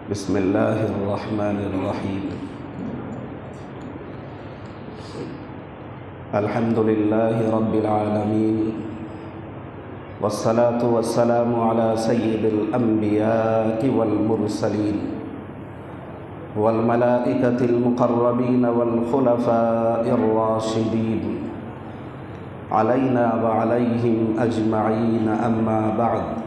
بسم اللہ الرحمن الرحیم الحمد للہ رب العالمین والصلاة والسلام علی سید الانبیاء والمرسلین والملائکۃ المقربین والخلفاء الراشدین علینا وعلیہم اجمعین اما بعد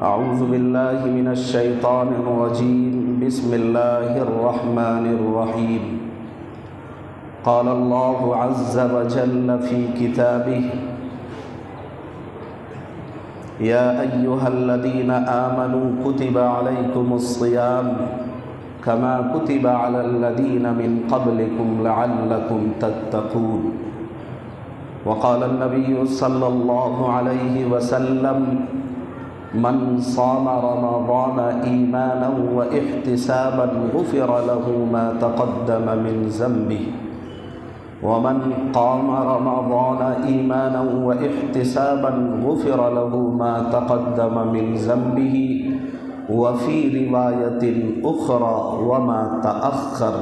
اعوذ باللہ من الشیطان الرجیم بسم اللہ الرحمن الرحیم قال اللہ عز وجل فی کتابہ یا ایہا الذین آمنوا کتب علیکم الصیام کما کتب علی الذین من قبلکم لعلکم تتقون وقال النبی صلی اللہ علیہ وسلم من صام رمضان ایمانا واحتسابا غفر له ما تقدم من ذنبه ومن قام رمضان ایمانا واحتسابا غفر له ما تقدم من ذنبه وفي رواية أخرى وما تأخر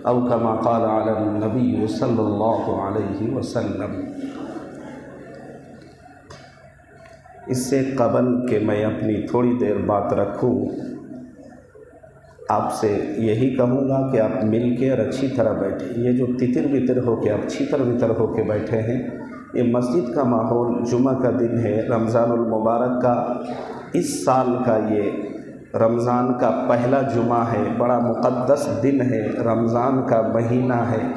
أو كما قال على النبي صلى الله عليه وسلم۔ اس سے قبل کہ میں اپنی تھوڑی دیر بات رکھوں، آپ سے یہی کہوں گا کہ آپ مل کے اور اچھی طرح بیٹھیں۔ یہ جو تتر بتر ہو کے آپ چھتر بتر ہو کے بیٹھے ہیں، یہ مسجد کا ماحول، جمعہ کا دن ہے، رمضان المبارک کا اس سال کا یہ رمضان کا پہلا جمعہ ہے، بڑا مقدس دن ہے، رمضان کا مہینہ ہے۔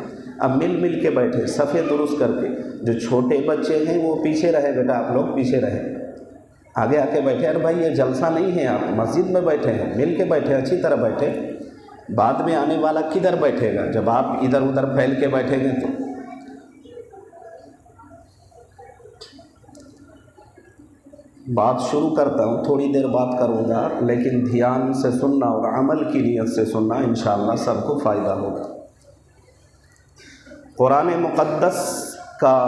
اب مل کے بیٹھے، صفے درست کر کے۔ جو چھوٹے بچے ہیں وہ پیچھے رہے، بیٹا آپ لوگ پیچھے رہے، آگے آ کے بیٹھے۔ ارے بھائی یہ جلسہ نہیں ہے، آپ مسجد میں بیٹھے ہیں، مل کے بیٹھے، اچھی طرح بیٹھے۔ بعد میں آنے والا کدھر بیٹھے گا جب آپ ادھر ادھر پھیل کے بیٹھیں گے تو؟ بات شروع کرتا ہوں، تھوڑی دیر بات کروں گا، لیکن دھیان سے سننا اور عمل کی نیت سے سننا، انشاءاللہ سب کو فائدہ ہوگا۔ قرآن مقدس کا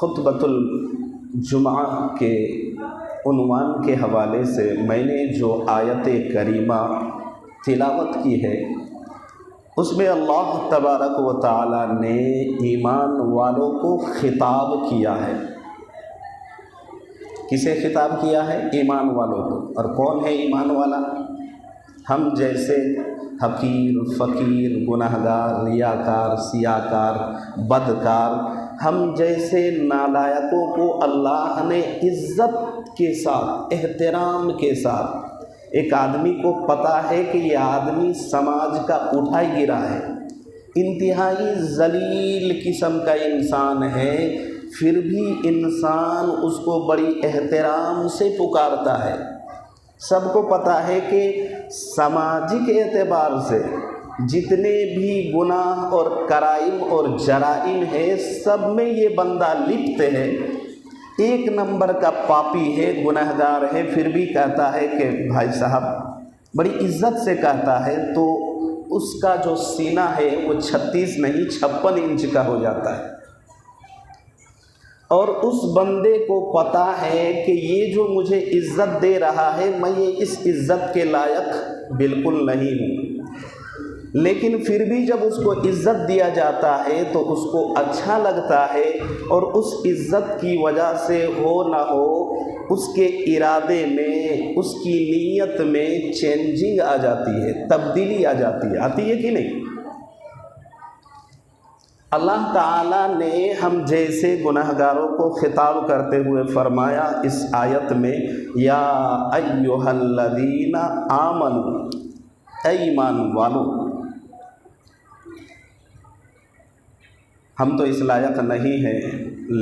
خطبۃ الجمعہ کے عنوان کے حوالے سے میں نے جو آیت کریمہ تلاوت کی ہے، اس میں اللہ تبارک و تعالی نے ایمان والوں کو خطاب کیا ہے۔ کسے خطاب کیا ہے؟ ایمان والوں کو۔ اور کون ہے ایمان والا؟ ہم جیسے حقیر، فقیر، گنہگار، ریاکار، سیاکار، بدکار، ہم جیسے نالائقوں کو اللہ نے عزت کے ساتھ، احترام کے ساتھ، ایک آدمی کو پتہ ہے کہ یہ آدمی سماج کا اٹھائی گرا ہے، انتہائی ذلیل قسم کا انسان ہے، پھر بھی انسان اس کو بڑی احترام سے پکارتا ہے۔ سب کو پتہ ہے کہ سماجک اعتبار سے جتنے بھی گناہ اور کرائم اور جرائم ہیں، سب میں یہ بندہ لپت ہے، ایک نمبر کا پاپی ہے، گنہگار ہے، پھر بھی کہتا ہے کہ بھائی صاحب، بڑی عزت سے کہتا ہے، تو اس کا جو سینہ ہے وہ 36 نہیں 56 انچ کا ہو جاتا ہے۔ اور اس بندے کو پتہ ہے کہ یہ جو مجھے عزت دے رہا ہے، میں یہ اس عزت کے لائق بالکل نہیں ہوں، لیکن پھر بھی جب اس کو عزت دیا جاتا ہے تو اس کو اچھا لگتا ہے، اور اس عزت کی وجہ سے ہو نہ ہو اس کے ارادے میں، اس کی نیت میں چینجنگ آ جاتی ہے، تبدیلی آ جاتی ہے، آتی ہے کہ نہیں؟ اللہ تعالیٰ نے ہم جیسے گنہگاروں کو خطاب کرتے ہوئے فرمایا اس آیت میں، یا ایھا الذین آمنوا، اے ایمان والو۔ ہم تو اس لائق نہیں ہیں،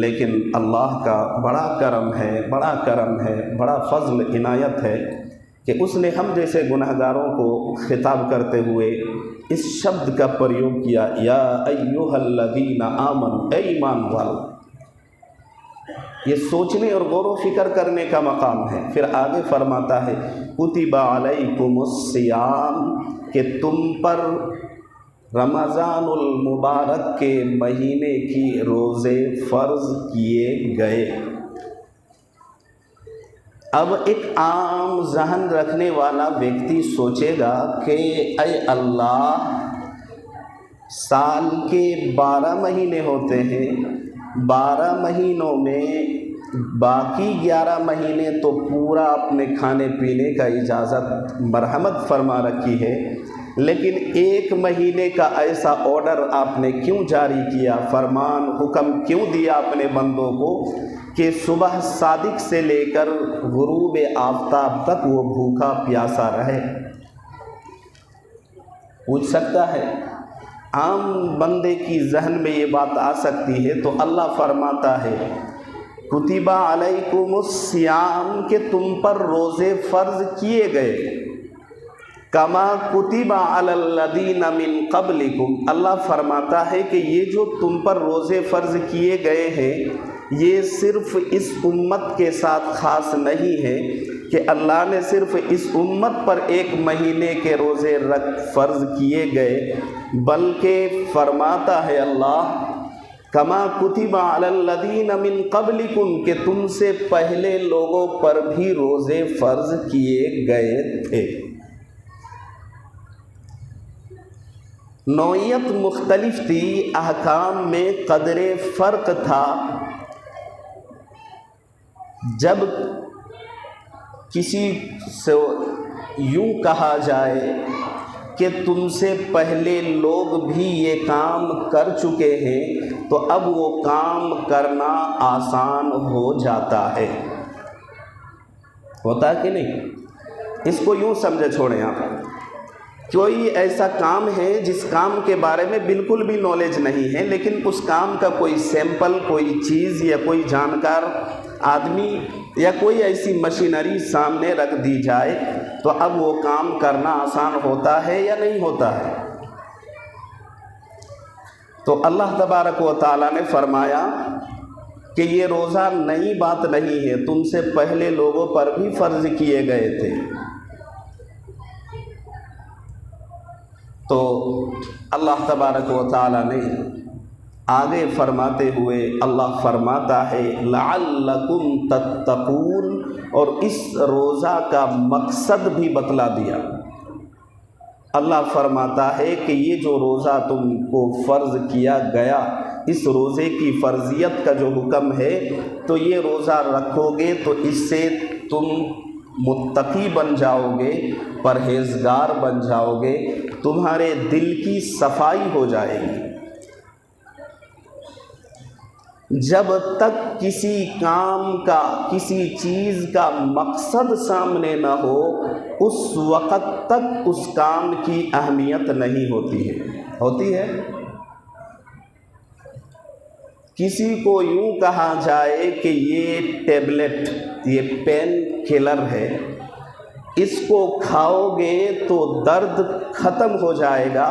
لیکن اللہ کا بڑا کرم ہے، بڑا کرم ہے، بڑا فضل عنایت ہے کہ اس نے ہم جیسے گنہگاروں کو خطاب کرتے ہوئے اس شبد کا پریوگ کیا، یا ایھا الذین آمنوا، اے ایمان والو۔ یہ سوچنے اور غور و فکر کرنے کا مقام ہے۔ پھر آگے فرماتا ہے، کتب علیکم الصیام، کہ تم پر رمضان المبارک کے مہینے کی روزے فرض کیے گئے۔ اب ایک عام ذہن رکھنے والا ویکتی سوچے گا کہ اے اللہ، سال کے 12 مہینے ہوتے ہیں، 12 مہینوں میں باقی 11 مہینے تو پورا اپنے کھانے پینے کا اجازت مرحمت فرما رکھی ہے، لیکن 1 مہینے کا ایسا آرڈر آپ نے کیوں جاری کیا، فرمان حکم کیوں دیا اپنے بندوں کو کہ صبح صادق سے لے کر غروب آفتاب تک وہ بھوکا پیاسا رہے؟ پوچھ سکتا ہے، عام بندے کی ذہن میں یہ بات آ سکتی ہے، تو اللہ فرماتا ہے کتب علیکم الصیام، کہ تم پر روزے فرض کیے گئے، کما کتب علی الذین من قبلکم، اللہ فرماتا ہے کہ یہ جو تم پر روزے فرض کیے گئے ہیں یہ صرف اس امت کے ساتھ خاص نہیں ہے کہ اللہ نے صرف اس امت پر 1 مہینے کے روزے فرض کیے گئے، بلکہ فرماتا ہے اللہ کما کتب علی الذین من قبلکم، کہ تم سے پہلے لوگوں پر بھی روزے فرض کیے گئے تھے۔ نوعیت مختلف تھی، احکام میں قدر فرق تھا۔ جب کسی سے یوں کہا جائے کہ تم سے پہلے لوگ بھی یہ کام کر چکے ہیں تو اب وہ کام کرنا آسان ہو جاتا ہے، ہوتا ہے کہ نہیں؟ اس کو یوں سمجھے چھوڑیں آپ، کوئی ایسا کام ہے جس کام کے بارے میں بالکل بھی نالج نہیں ہے، لیکن اس کام کا کوئی سیمپل، کوئی چیز یا کوئی جانکار آدمی یا کوئی ایسی مشینری سامنے رکھ دی جائے تو اب وہ کام کرنا آسان ہوتا ہے یا نہیں ہوتا ہے؟ تو اللہ تبارک و تعالیٰ نے فرمایا کہ یہ روزہ نئی بات نہیں ہے، تم سے پہلے لوگوں پر بھی فرض کیے گئے تھے۔ تو اللہ تبارک و تعالیٰ نے آگے فرماتے ہوئے اللہ فرماتا ہے لعلکم تتقون، اور اس روزہ کا مقصد بھی بتلا دیا۔ اللہ فرماتا ہے کہ یہ جو روزہ تم کو فرض کیا گیا، اس روزے کی فرضیت کا جو حکم ہے، تو یہ روزہ رکھو گے تو اس سے تم متقی بن جاؤ گے، پرہیزگار بن جاؤ گے، تمہارے دل کی صفائی ہو جائے گی۔ جب تک کسی کام کا، کسی چیز کا مقصد سامنے نہ ہو، اس وقت تک اس کام کی اہمیت نہیں ہوتی ہے۔ ہوتی ہے؟ کسی کو یوں کہا جائے کہ یہ ٹیبلٹ، یہ پین کلر ہے، اس کو کھاؤ گے تو درد ختم ہو جائے گا،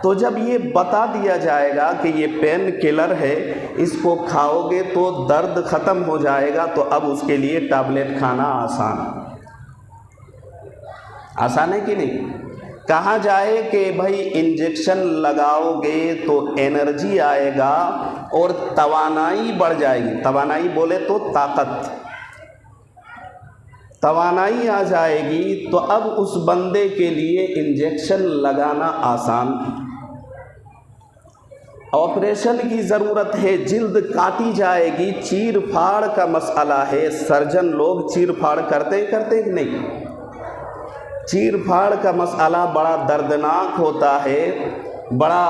تو جب یہ بتا دیا جائے گا کہ یہ پین کلر ہے، اس کو کھاؤ گے تو درد ختم ہو جائے گا، تو اب اس کے لیے ٹیبلٹ کھانا آسان ہے کہ نہیں؟ کہا جائے کہ بھائی انجیکشن لگاؤ گے تو انرجی آئے گا اور توانائی بڑھ جائے گی، توانائی بولے تو طاقت، توانائی آ جائے گی، تو اب اس بندے کے لیے انجیکشن لگانا آسان۔ آپریشن کی ضرورت ہے، جلد کاٹی جائے گی، چیر پھاڑ کا مسئلہ ہے، سرجن لوگ چیر پھاڑ کرتے کہ نہیں؟ چیر پھاڑ کا مسئلہ بڑا دردناک ہوتا ہے، بڑا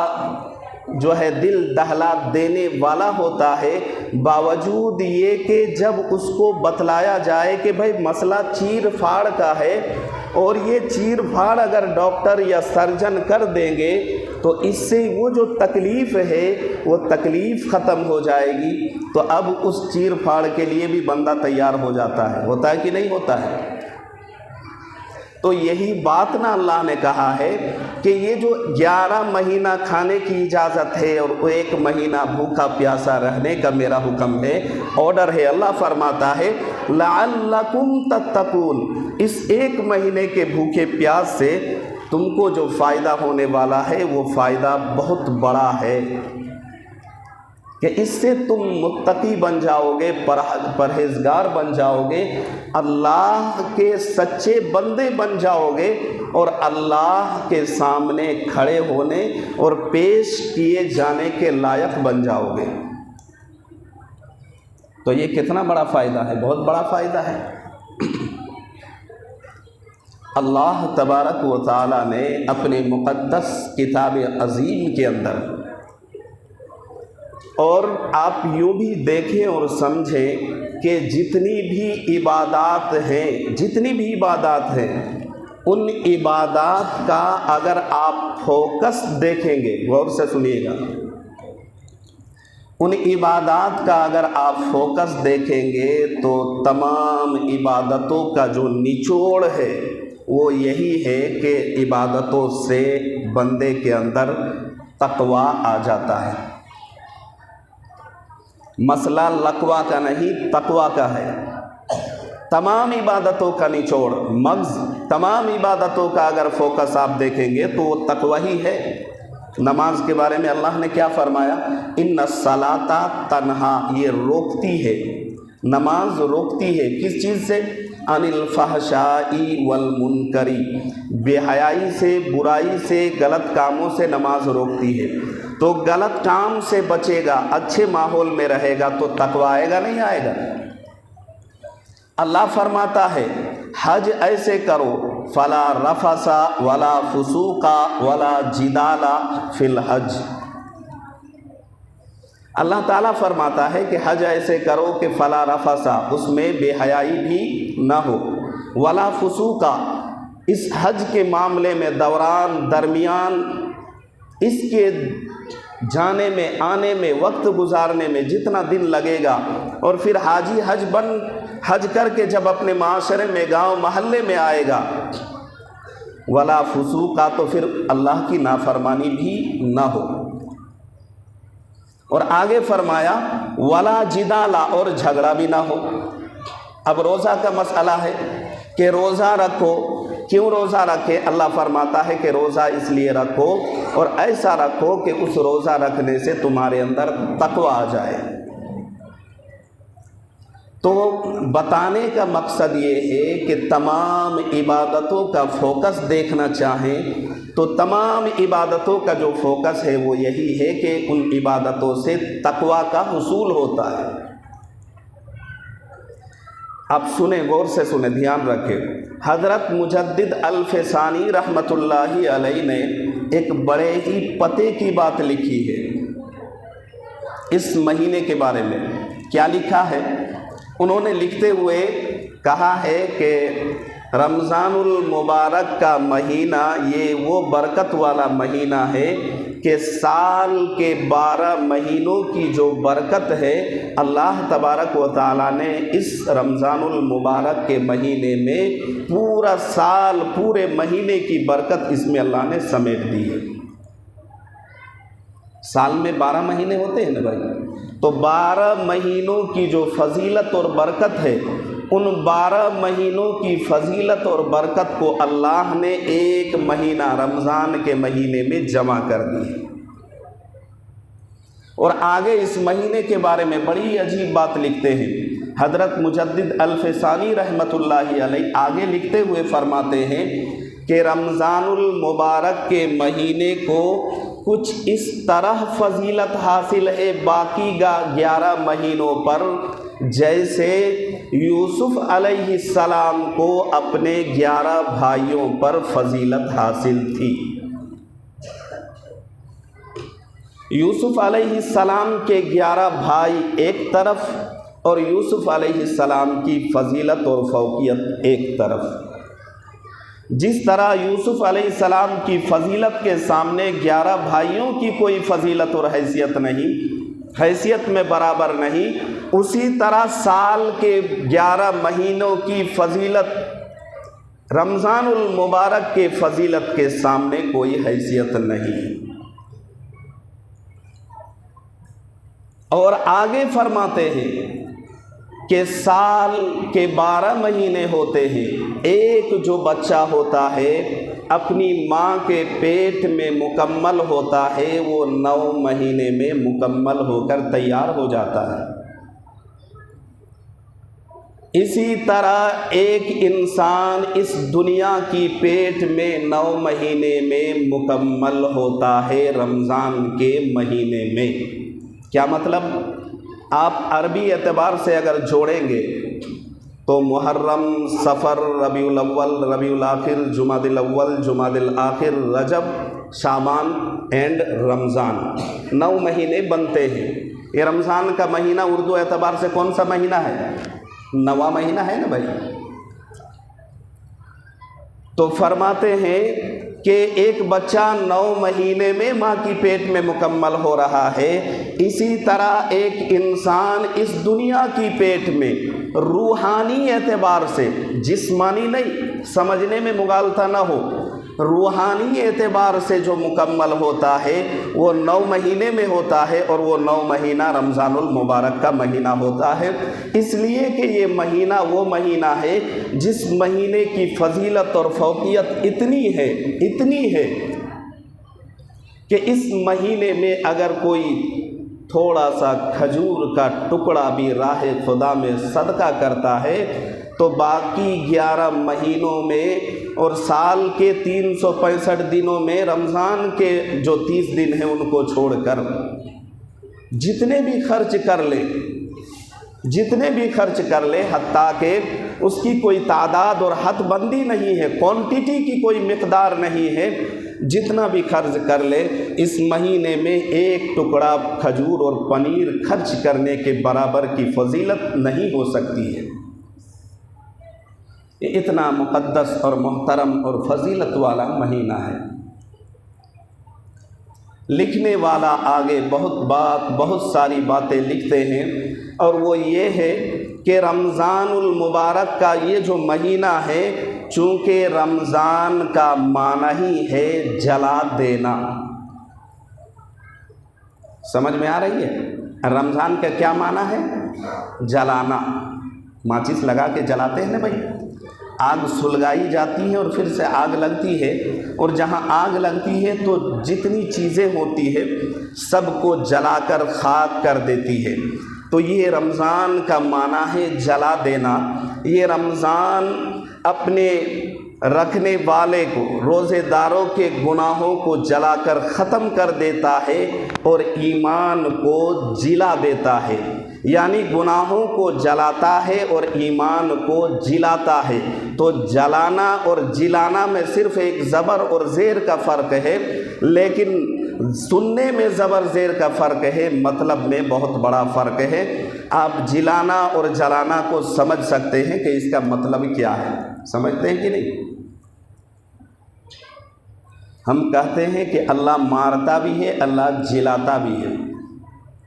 جو ہے دل دہلا دینے والا ہوتا ہے، باوجود یہ کہ جب اس کو بتلایا جائے کہ بھائی مسئلہ چیر پھاڑ کا ہے اور یہ چیر پھاڑ اگر ڈاکٹر یا سرجن کر دیں گے تو اس سے وہ جو تکلیف ہے وہ تکلیف ختم ہو جائے گی، تو اب اس چیر پھاڑ کے لیے بھی بندہ تیار ہو جاتا ہے، ہوتا ہے کہ نہیں ہوتا ہے؟ تو یہی بات نہ اللہ نے کہا ہے کہ یہ جو 11 مہینہ کھانے کی اجازت ہے اور 1 مہینہ بھوکا پیاسا رہنے کا میرا حکم ہے، آرڈر ہے، اللہ فرماتا ہے لعلکم تتقون، اس 1 مہینے کے بھوکے پیاس سے تم کو جو فائدہ ہونے والا ہے وہ فائدہ بہت بڑا ہے۔ کہ اس سے تم متقی بن جاؤ گے، پرہیزگار بن جاؤ گے، اللہ کے سچے بندے بن جاؤ گے اور اللہ کے سامنے کھڑے ہونے اور پیش کیے جانے کے لائق بن جاؤ گے۔ تو یہ کتنا بڑا فائدہ ہے، بہت بڑا فائدہ ہے۔ اللہ تبارک و تعالیٰ نے اپنے مقدس کتاب عظیم کے اندر، اور آپ یوں بھی دیکھیں اور سمجھیں کہ جتنی بھی عبادات ہیں ان عبادات کا اگر آپ فوکس دیکھیں گے، غور سے سنیے گا، ان عبادات کا اگر آپ فوکس دیکھیں گے تو تمام عبادتوں کا جو نچوڑ ہے وہ یہی ہے کہ عبادتوں سے بندے کے اندر تقویٰ آ جاتا ہے۔ مسئلہ لقوہ کا نہیں، تقویٰ کا ہے۔ تمام عبادتوں کا نچوڑ، مغز تمام عبادتوں کا اگر فوکس آپ دیکھیں گے تو وہ تقویٰ ہی ہے۔ نماز کے بارے میں اللہ نے کیا فرمایا؟ ان الصلاۃ تنہا، یہ روکتی ہے، نماز روکتی ہے کس چیز سے؟ عن الفحشاء والمنکر، بے حیائی سے، برائی سے، غلط کاموں سے نماز روکتی ہے۔ تو غلط کام سے بچے گا، اچھے ماحول میں رہے گا تو تقویٰ آئے گا نہیں آئے گا؟ اللہ فرماتا ہے حج ایسے کرو، فلا رفث ولا فسوق ولا جدال فی الحج۔ اللہ تعالیٰ فرماتا ہے کہ حج ایسے کرو کہ فلا رفث، اس میں بے حیائی بھی نہ ہو، ولا فسوق، اس حج کے معاملے میں دوران درمیان اس کے جانے میں آنے میں وقت گزارنے میں جتنا دن لگے گا، اور پھر حاجی حج کر کے جب اپنے معاشرے میں گاؤں محلے میں آئے گا، ولا فسوق، تو پھر اللہ کی نافرمانی بھی نہ ہو۔ اور آگے فرمایا ولا جدال، اور جھگڑا بھی نہ ہو۔ اب روزہ کا مسئلہ ہے کہ روزہ رکھو، کیوں روزہ رکھے؟ اللہ فرماتا ہے کہ روزہ اس لیے رکھو اور ایسا رکھو کہ اس روزہ رکھنے سے تمہارے اندر تقویٰ آ جائے۔ تو بتانے کا مقصد یہ ہے کہ تمام عبادتوں کا فوکس دیکھنا چاہیں تو تمام عبادتوں کا جو فوکس ہے وہ یہی ہے کہ ان عبادتوں سے تقویٰ کا حصول ہوتا ہے۔ اب سنیں، غور سے سنیں، دھیان رکھیں۔ حضرت مجدد الفسانی رحمۃ اللہ علیہ نے ایک بڑے ہی پتے کی بات لکھی ہے اس مہینے کے بارے میں۔ کیا لکھا ہے؟ انہوں نے لکھتے ہوئے کہا ہے کہ رمضان المبارک کا مہینہ یہ وہ برکت والا مہینہ ہے کہ سال کے 12 مہینوں کی جو برکت ہے اللہ تبارک و تعالیٰ نے اس رمضان المبارک کے مہینے میں پورا سال، پورے مہینے کی برکت اس میں اللہ نے سمیٹ دی ہے۔ سال میں 12 مہینے ہوتے ہیں نا بھائی، تو 12 مہینوں کی جو فضیلت اور برکت ہے، ان 12 مہینوں کی فضیلت اور برکت کو اللہ نے ایک مہینہ رمضان کے مہینے میں جمع کر دی ہے۔ اور آگے اس مہینے کے بارے میں بڑی عجیب بات لکھتے ہیں حضرت مجدد الفسانی رحمۃ اللہ علیہ، آگے لکھتے ہوئے فرماتے ہیں کہ رمضان المبارک کے مہینے کو کچھ اس طرح فضیلت حاصل ہے باقی 11 مہینوں پر، جیسے یوسف علیہ السلام کو اپنے 11 بھائیوں پر فضیلت حاصل تھی۔ یوسف علیہ السلام کے 11 بھائی ایک طرف اور یوسف علیہ السلام کی فضیلت اور فوقیت ایک طرف۔ جس طرح یوسف علیہ السلام کی فضیلت کے سامنے 11 بھائیوں کی کوئی فضیلت اور حیثیت نہیں، حیثیت میں برابر نہیں، اسی طرح سال کے 11 مہینوں کی فضیلت رمضان المبارک کے فضیلت کے سامنے کوئی حیثیت نہیں۔ اور آگے فرماتے ہیں کہ سال کے 12 مہینے ہوتے ہیں، ایک جو بچہ ہوتا ہے اپنی ماں کے پیٹ میں مکمل ہوتا ہے، وہ 9 مہینے میں مکمل ہو کر تیار ہو جاتا ہے۔ اسی طرح ایک انسان اس دنیا کی پیٹ میں 9 مہینے میں مکمل ہوتا ہے رمضان کے مہینے میں۔ کیا مطلب؟ آپ عربی اعتبار سے اگر جوڑیں گے تو محرم، صفر، ربیع الاول، ربیع الاخر، جمادی الاول، جمادی الاخر، رجب، شعبان اینڈ رمضان، 9 مہینے بنتے ہیں۔ یہ رمضان کا مہینہ اردو اعتبار سے کون سا مہینہ ہے؟ 9واں مہینہ ہے نا بھائی۔ تو فرماتے ہیں کہ ایک بچہ 9 مہینے میں ماں کی پیٹ میں مکمل ہو رہا ہے، اسی طرح ایک انسان اس دنیا کی پیٹ میں روحانی اعتبار سے، جسمانی نہیں، سمجھنے میں مغالطہ نہ ہو، روحانی اعتبار سے جو مکمل ہوتا ہے وہ 9 مہینے میں ہوتا ہے، اور وہ 9 مہینہ رمضان المبارک کا مہینہ ہوتا ہے، اس لیے کہ یہ مہینہ وہ مہینہ ہے جس مہینے کی فضیلت اور فوقیت اتنی ہے کہ اس مہینے میں اگر کوئی تھوڑا سا کھجور کا ٹکڑا بھی راہ خدا میں صدقہ کرتا ہے تو باقی 11 مہینوں میں اور سال کے 365 دنوں میں رمضان کے جو 30 دن ہیں ان کو چھوڑ کر جتنے بھی خرچ کر لے، حتیٰ کہ اس کی کوئی تعداد اور حد بندی نہیں ہے، کوانٹٹی کی کوئی مقدار نہیں ہے، جتنا بھی خرچ کر لے اس مہینے میں ایک ٹکڑا کھجور اور پنیر خرچ کرنے کے برابر کی فضیلت نہیں ہو سکتی ہے۔ یہ اتنا مقدس اور محترم اور فضیلت والا مہینہ ہے۔ لکھنے والا آگے بہت ساری باتیں لکھتے ہیں، اور وہ یہ ہے کہ رمضان المبارک کا یہ جو مہینہ ہے، چونکہ رمضان کا معنی ہی ہے جلا دینا۔ سمجھ میں آ رہی ہے؟ رمضان کا کیا معنی ہے؟ جلانا۔ ماچس لگا کے جلاتے ہیں نا بھائی، آگ سلگائی جاتی ہے اور پھر سے آگ لگتی ہے، اور جہاں آگ لگتی ہے تو جتنی چیزیں ہوتی ہے سب کو جلا کر خاک کر دیتی ہے۔ تو یہ رمضان کا معنی ہے جلا دینا۔ یہ رمضان اپنے رکھنے والے کو، روزے داروں کے گناہوں کو جلا کر ختم کر دیتا ہے اور ایمان کو جلا دیتا ہے، یعنی گناہوں کو جلاتا ہے اور ایمان کو جلاتا ہے۔ تو جلانا اور جلانا میں صرف ایک زبر اور زیر کا فرق ہے، لیکن سننے میں زبر زیر کا فرق ہے، مطلب میں بہت بڑا فرق ہے۔ آپ جلانا اور جلانا کو سمجھ سکتے ہیں کہ اس کا مطلب کیا ہے، سمجھتے ہیں کہ نہیں؟ ہم کہتے ہیں کہ اللہ مارتا بھی ہے، اللہ جلاتا بھی ہے۔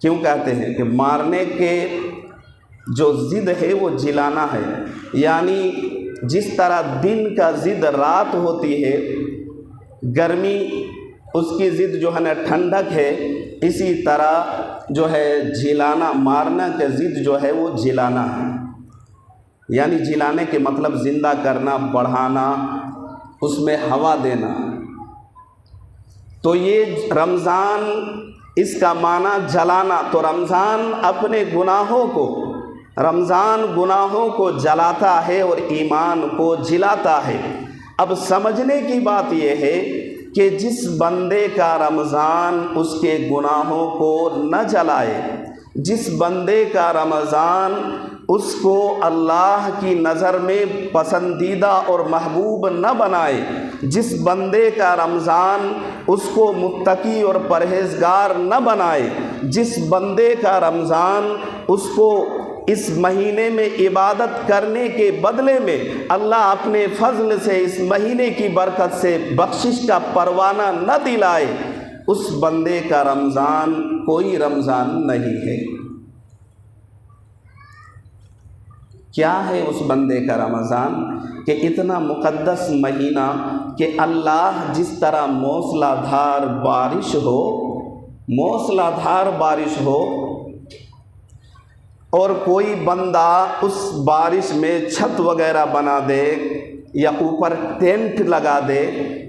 کیوں کہتے ہیں؟ کہ مارنے کے جو ضد ہے وہ جلانا ہے، یعنی جس طرح دن کا ضد رات ہوتی ہے، گرمی اس کی ضد جو ہے نا ٹھنڈک ہے، اسی طرح جو ہے جلانا، مارنا کے ضد جو ہے وہ جلانا ہے، یعنی جلانے کے مطلب زندہ کرنا، بڑھانا، اس میں ہوا دینا۔ تو یہ رمضان، اس کا معنی جلانا، تو رمضان اپنے گناہوں کو جلاتا ہے اور ایمان کو جلاتا ہے۔ اب سمجھنے کی بات یہ ہے کہ جس بندے کا رمضان اس کے گناہوں کو نہ جلائے، جس بندے کا رمضان اس کو اللہ کی نظر میں پسندیدہ اور محبوب نہ بنائے، جس بندے کا رمضان اس کو متقی اور پرہیزگار نہ بنائے، جس بندے کا رمضان اس کو اس مہینے میں عبادت کرنے کے بدلے میں اللہ اپنے فضل سے اس مہینے کی برکت سے بخشش کا پروانہ نہ دلائے، اس بندے کا رمضان کوئی رمضان نہیں ہے۔ کیا ہے اس بندے کا رمضان؟ کہ اتنا مقدس مہینہ کہ اللہ جس طرح موسلا دھار بارش ہو اور کوئی بندہ اس بارش میں چھت وغیرہ بنا دے یا اوپر ٹینٹ لگا دے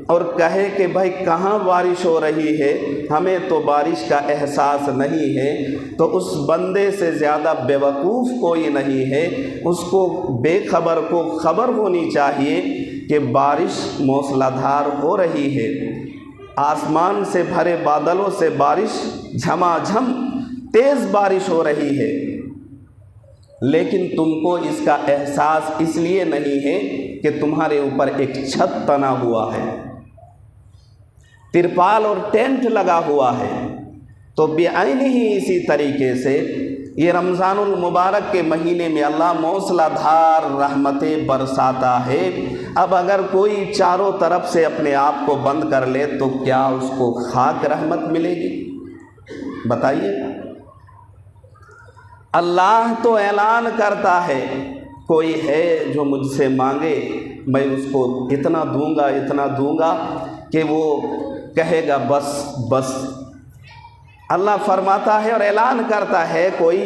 اور کہے کہ بھائی کہاں بارش ہو رہی ہے، ہمیں تو بارش کا احساس نہیں ہے، تو اس بندے سے زیادہ بیوقوف کوئی نہیں ہے۔ اس کو بے خبر کو خبر ہونی چاہیے کہ بارش موسلا دھار ہو رہی ہے، آسمان سے بھرے بادلوں سے بارش جھما جھم تیز بارش ہو رہی ہے، لیکن تم کو اس کا احساس اس لیے نہیں ہے کہ تمہارے اوپر ایک چھت تنا ہوا ہے، ترپال اور ٹینٹ لگا ہوا ہے۔ تو بعین ہی اسی طریقے سے یہ رمضان المبارک کے مہینے میں اللہ موسلا دھار رحمتیں برساتا ہے۔ اب اگر کوئی چاروں طرف سے اپنے آپ کو بند کر لے تو کیا اس کو خاک رحمت ملے گی؟ بتائیے۔ اللہ تو اعلان کرتا ہے، کوئی ہے جو مجھ سے مانگے میں اس کو اتنا دوں گا کہ وہ کہے گا بس بس۔ اللہ فرماتا ہے اور اعلان کرتا ہے، کوئی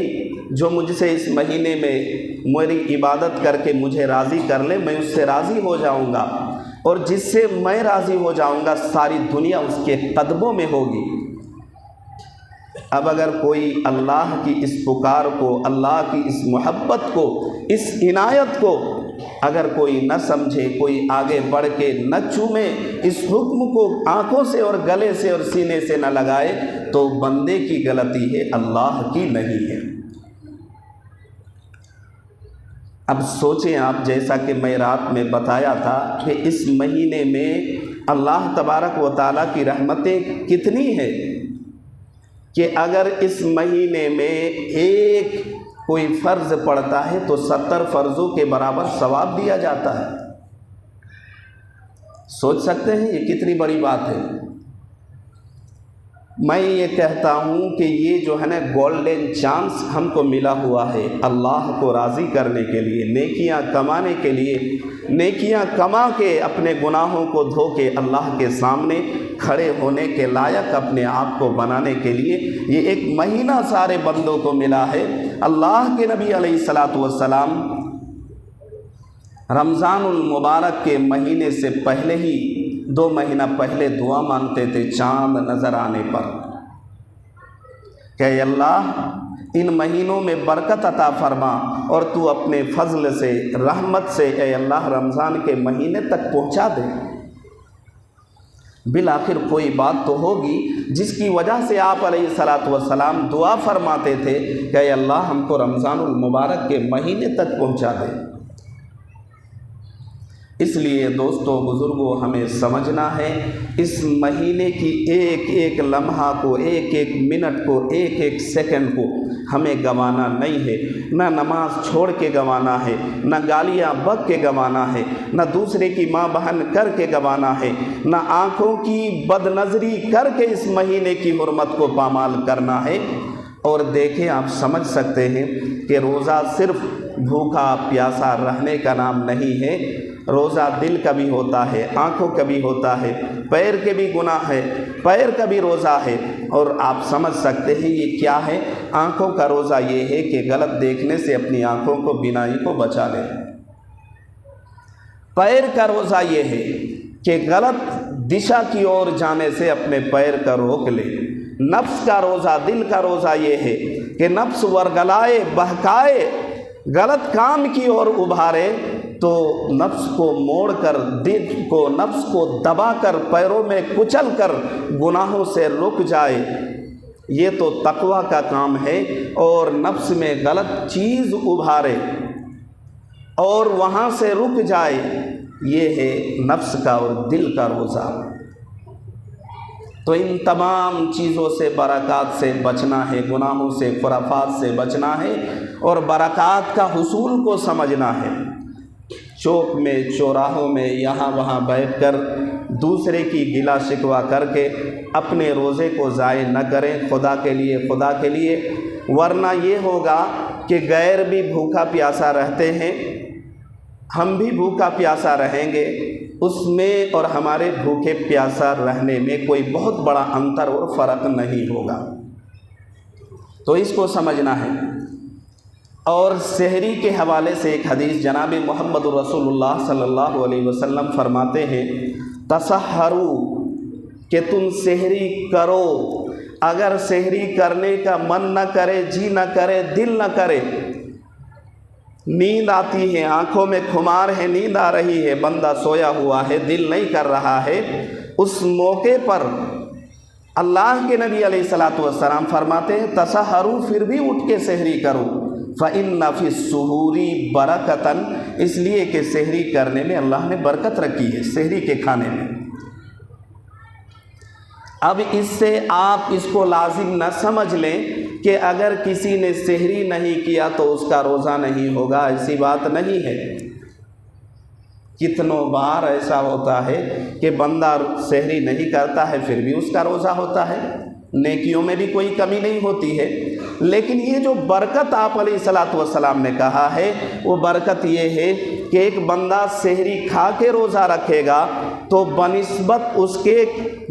جو مجھ سے اس مہینے میں میری عبادت کر کے مجھے راضی کر لے، میں اس سے راضی ہو جاؤں گا، اور جس سے میں راضی ہو جاؤں گا ساری دنیا اس کے قدموں میں ہوگی۔ اب اگر کوئی اللہ کی اس پکار کو، اللہ کی اس محبت کو، اس عنایت کو اگر کوئی نہ سمجھے، کوئی آگے بڑھ کے نہ چومے، اس حکم کو آنکھوں سے اور گلے سے اور سینے سے نہ لگائے، تو بندے کی غلطی ہے، اللہ کی نہیں ہے۔ اب سوچیں آپ، جیسا کہ میں رات میں بتایا تھا کہ اس مہینے میں اللہ تبارک و تعالیٰ کی رحمتیں کتنی ہیں کہ اگر اس مہینے میں ایک کوئی فرض پڑتا ہے تو 70 فرضوں کے برابر ثواب دیا جاتا ہے۔ سوچ سکتے ہیں یہ کتنی بڑی بات ہے۔ میں یہ کہتا ہوں کہ یہ جو ہے نا گولڈن چانس ہم کو ملا ہوا ہے اللہ کو راضی کرنے کے لیے، نیکیاں کمانے کے لیے، نیکیاں کما کے اپنے گناہوں کو دھو کے اللہ کے سامنے کھڑے ہونے کے لائق اپنے آپ کو بنانے کے لیے یہ ایک مہینہ سارے بندوں کو ملا ہے۔ اللہ کے نبی علیہ الصلاۃ والسلام رمضان المبارک کے مہینے سے پہلے ہی 2 مہینہ پہلے دعا مانگتے تھے چاند نظر آنے پر کہ اے اللہ ان مہینوں میں برکت عطا فرما، اور تو اپنے فضل سے، رحمت سے اے اللہ رمضان کے مہینے تک پہنچا دے۔ بالآخر کوئی بات تو ہوگی جس کی وجہ سے آپ علیہ الصلاۃ والسلام دعا فرماتے تھے کہ اے اللہ ہم کو رمضان المبارک کے مہینے تک پہنچا دے۔ اس لیے دوستو بزرگوں، ہمیں سمجھنا ہے اس مہینے کی ایک ایک لمحہ کو، ایک ایک منٹ کو، ایک ایک سیکنڈ کو ہمیں گنوانا نہیں ہے۔ نہ نماز چھوڑ کے گنوانا ہے، نہ گالیاں بک کے گنوانا ہے، نہ دوسرے کی ماں بہن کر کے گنوانا ہے، نہ آنکھوں کی بد نظری کر کے اس مہینے کی حرمت کو پامال کرنا ہے۔ اور دیکھیں، آپ سمجھ سکتے ہیں کہ روزہ صرف بھوکا پیاسا رہنے کا نام نہیں ہے، روزہ دل کا بھی ہوتا ہے، آنکھوں کا بھی ہوتا ہے، پیر کے بھی گناہ ہے، پیر کا بھی روزہ ہے۔ اور آپ سمجھ سکتے ہیں یہ کیا ہے؟ آنکھوں کا روزہ یہ ہے کہ غلط دیکھنے سے اپنی آنکھوں کو، بینائی کو بچا لے۔ پیر کا روزہ یہ ہے کہ غلط دشا کی اور جانے سے اپنے پیر کا روک لے۔ نفس کا روزہ، دل کا روزہ یہ ہے کہ نفس ورگلائے، بہکائے، غلط کام کی اور ابھارے تو نفس کو موڑ کر، دل کو، نفس کو دبا کر، پیروں میں کچل کر گناہوں سے رک جائے۔ یہ تو تقویٰ کا کام ہے۔ اور نفس میں غلط چیز ابھارے اور وہاں سے رک جائے، یہ ہے نفس کا اور دل کا روزہ۔ تو ان تمام چیزوں سے، برکات سے بچنا ہے، گناہوں سے، خرافات سے بچنا ہے، اور برکات کا حصول کو سمجھنا ہے۔ چوک میں، چوراہوں میں، یہاں وہاں بیٹھ کر دوسرے کی گلا شکوہ کر کے اپنے روزے کو ضائع نہ کریں، خدا کے لیے، خدا کے لیے، ورنہ یہ ہوگا کہ غیر بھی بھوکا پیاسا رہتے ہیں، ہم بھی بھوکا پیاسا رہیں گے، اس میں اور ہمارے بھوکے پیاسا رہنے میں کوئی بہت بڑا انتر اور فرق نہیں ہوگا۔ تو اس کو سمجھنا ہے۔ اور سحری کے حوالے سے ایک حدیث جناب محمد رسول اللہ صلی اللہ علیہ وسلم فرماتے ہیں تسحروا کہ تم سحری کرو، اگر سحری کرنے کا من نہ کرے، جی نہ کرے، دل نہ کرے، نیند آتی ہے، آنکھوں میں خمار ہے، نیند آ رہی ہے، بندہ سویا ہوا ہے، دل نہیں کر رہا ہے، اس موقع پر اللہ کے نبی علیہ الصلوۃ والسلام فرماتے ہیں تسحروا، پھر بھی اٹھ کے سحری کرو، فإن فی السحور برکۃ، اس لیے کہ سحری کرنے میں اللہ نے برکت رکھی ہے، سحری کے کھانے میں۔ اب اس سے آپ اس کو لازم نہ سمجھ لیں کہ اگر کسی نے سحری نہیں کیا تو اس کا روزہ نہیں ہوگا، ایسی بات نہیں ہے۔ کتنوں بار ایسا ہوتا ہے کہ بندہ سحری نہیں کرتا ہے پھر بھی اس کا روزہ ہوتا ہے، نیکیوں میں بھی کوئی کمی نہیں ہوتی ہے، لیکن یہ جو برکت آپ علیہ الصلوۃ والسلام نے کہا ہے وہ برکت یہ ہے کہ ایک بندہ سحری کھا کے روزہ رکھے گا تو بنسبت اس کے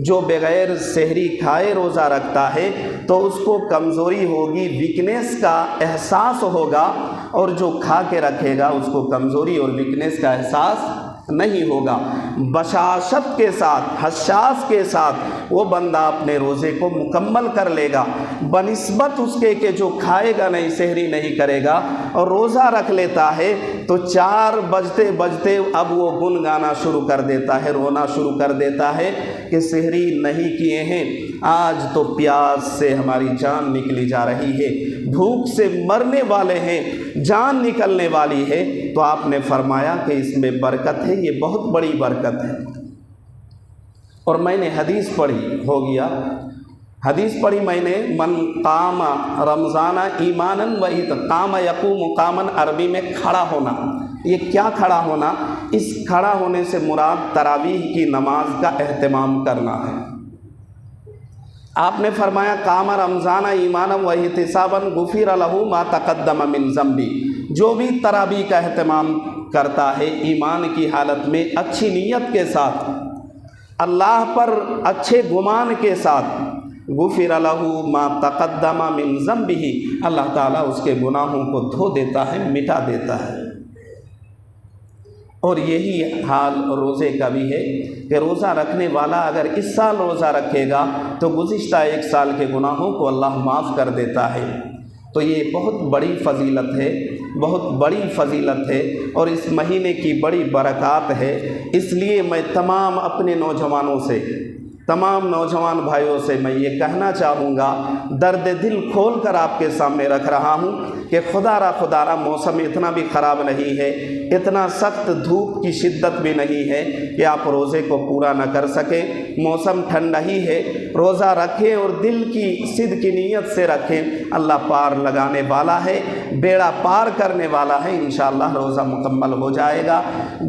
جو بغیر سحری کھائے روزہ رکھتا ہے تو اس کو کمزوری ہوگی، ویکنیس کا احساس ہوگا، اور جو کھا کے رکھے گا اس کو کمزوری اور ویکنیس کا احساس نہیں ہوگا۔ بشاشت کے ساتھ، حساس کے ساتھ وہ بندہ اپنے روزے کو مکمل کر لے گا، بنسبت اس کے کہ جو کھائے گا نہیں، سحری نہیں کرے گا اور روزہ رکھ لیتا ہے تو 4 بجتے بجتے اب وہ گن گانا شروع کر دیتا ہے، رونا شروع کر دیتا ہے کہ سحری نہیں کیے ہیں، آج تو پیاس سے ہماری جان نکلی جا رہی ہے، بھوک سے مرنے والے ہیں، جان نکلنے والی ہے۔ تو آپ نے فرمایا کہ اس میں برکت ہے، یہ بہت بڑی برکت ہے۔ اور میں نے حدیث پڑھی، ہو گیا حدیث پڑھی میں نے، من قام رمضان ایمانا قام یقوم قاما، عربی میں کھڑا ہونا۔ یہ کیا کھڑا ہونا؟ اس کھڑا ہونے سے مراد تراویح کی نماز کا اہتمام کرنا ہے۔ آپ نے فرمایا قام رمضان ایمانا واحتسابا غفر له ما تقدم من ذنبی، جو بھی تراویح کا اہتمام کرتا ہے ایمان کی حالت میں، اچھی نیت کے ساتھ، اللہ پر اچھے گمان کے ساتھ، غفر له ما تقدم من ذنبہ، اللہ تعالیٰ اس کے گناہوں کو دھو دیتا ہے، مٹا دیتا ہے۔ اور یہی حال روزے کا بھی ہے کہ روزہ رکھنے والا اگر اس سال روزہ رکھے گا تو گزشتہ 1 سال کے گناہوں کو اللہ معاف کر دیتا ہے۔ تو یہ بہت بڑی فضیلت ہے، بہت بڑی فضیلت ہے، اور اس مہینے کی بڑی برکات ہے۔ اس لیے میں تمام اپنے نوجوانوں سے، تمام نوجوان بھائیوں سے میں یہ کہنا چاہوں گا، درد دل کھول کر آپ کے سامنے رکھ رہا ہوں کہ خدا را موسم اتنا بھی خراب نہیں ہے، اتنا سخت دھوپ کی شدت بھی نہیں ہے کہ آپ روزے کو پورا نہ کر سکیں، موسم ٹھنڈا ہی ہے، روزہ رکھیں اور دل کی صدق کی نیت سے رکھیں، اللہ پار لگانے والا ہے، بیڑا پار کرنے والا ہے، انشاءاللہ روزہ مکمل ہو جائے گا۔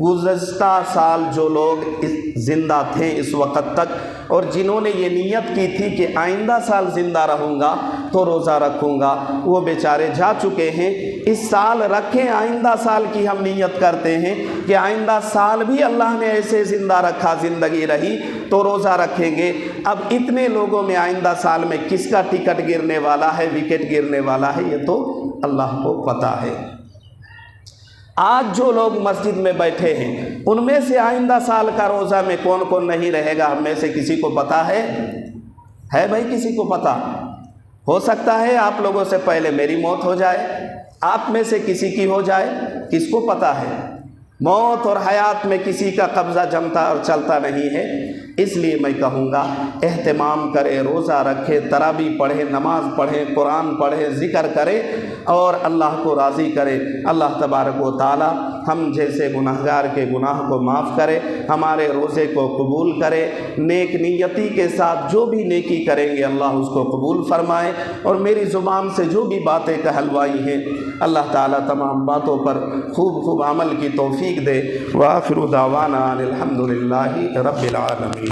گزشتہ سال جو لوگ زندہ تھے اس وقت تک اور جنہوں نے یہ نیت کی تھی کہ آئندہ سال زندہ رہوں گا تو روزہ رکھوں گا، وہ بیچارے جا چکے ہیں۔ اس سال رکھیں، آئندہ سال کی ہم نیت کرتے ہیں کہ آئندہ سال بھی اللہ نے ایسے زندہ رکھا، زندگی رہی تو روزہ رکھیں گے۔ اب اتنے لوگوں میں آئندہ سال میں کس کا ٹکٹ گرنے والا ہے، وکٹ گرنے والا ہے، یہ تو اللہ کو پتہ ہے۔ آج جو لوگ مسجد میں بیٹھے ہیں ان میں سے آئندہ سال کا روزہ میں کون کون نہیں رہے گا، ہم میں سے کسی کو پتہ ہے بھائی؟ کسی کو پتہ ہو سکتا ہے آپ لوگوں سے پہلے میری موت ہو جائے، آپ میں سے کسی کی ہو جائے، کس کو پتہ ہے؟ موت اور حیات میں کسی کا قبضہ جمتا اور چلتا نہیں ہے۔ اس لیے میں کہوں گا اہتمام کرے، روزہ رکھے، تراویح پڑھے، نماز پڑھے، قرآن پڑھے، ذکر کرے اور اللہ کو راضی کرے۔ اللہ تبارک و تعالی ہم جیسے گناہگار کے گناہ کو معاف کرے، ہمارے روزے کو قبول کرے، نیک نیتی کے ساتھ جو بھی نیکی کریں گے اللہ اس کو قبول فرمائے، اور میری زبان سے جو بھی باتیں کہلوائی ہیں اللہ تعالیٰ تمام باتوں پر خوب عمل کی توفیق دے۔ وآخر دعوانا الحمد للہ رب العالمین۔